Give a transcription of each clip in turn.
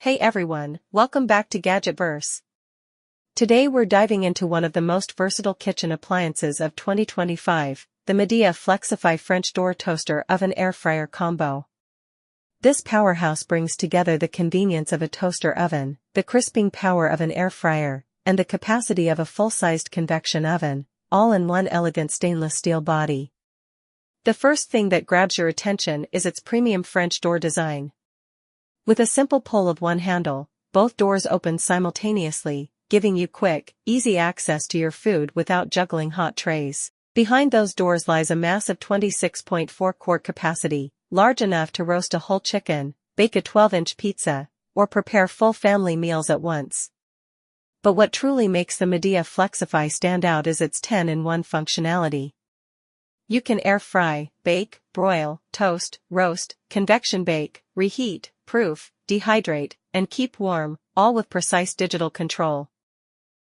Hey everyone, welcome back to Gadgetverse. Today we're diving into one of the most versatile kitchen appliances of 2025, the Midea Flexify French door toaster oven air fryer combo. This powerhouse brings together the convenience of a toaster oven, the crisping power of an air fryer, and the capacity of a full-sized convection oven, all in one elegant stainless steel body. The first thing that grabs your attention is its premium French door design. With a simple pull of one handle, both doors open simultaneously, giving you quick, easy access to your food without juggling hot trays. Behind those doors lies a massive 26.4 quart capacity, large enough to roast a whole chicken, bake a 12-inch pizza, or prepare full family meals at once. But what truly makes the Midea Flexify stand out is its 10-in-1 functionality. You can air fry, bake, broil, toast, roast, convection bake, reheat, proof, dehydrate, and keep warm, all with precise digital control.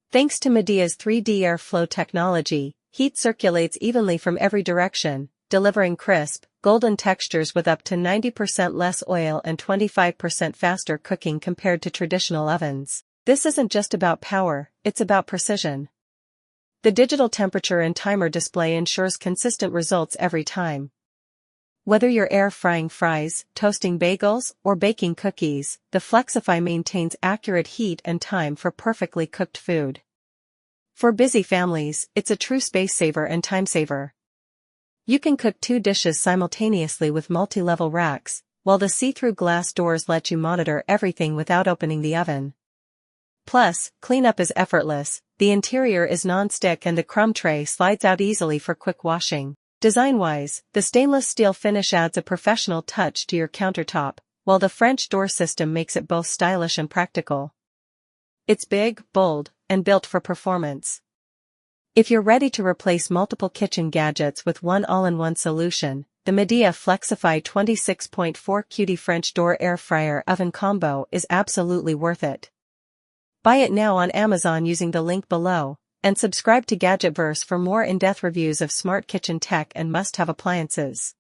Thanks to Midea's 3D airflow technology, heat circulates evenly from every direction, delivering crisp, golden textures with up to 90% less oil and 25% faster cooking compared to traditional ovens. This isn't just about power, it's about precision. The digital temperature and timer display ensures consistent results every time. Whether you're air frying fries, toasting bagels, or baking cookies, the Flexify maintains accurate heat and time for perfectly cooked food. For busy families, it's a true space saver and time saver. You can cook 2 dishes simultaneously with multi-level racks, while the see-through glass doors let you monitor everything without opening the oven. Plus, cleanup is effortless, the interior is non-stick and the crumb tray slides out easily for quick washing. Design-wise, the stainless steel finish adds a professional touch to your countertop, while the French door system makes it both stylish and practical. It's big, bold, and built for performance. If you're ready to replace multiple kitchen gadgets with one all-in-one solution, the Midea Flexify 26.4 QD French door air fryer oven combo is absolutely worth it. Buy it now on Amazon using the link below, and subscribe to Gadgetverse for more in-depth reviews of smart kitchen tech and must-have appliances.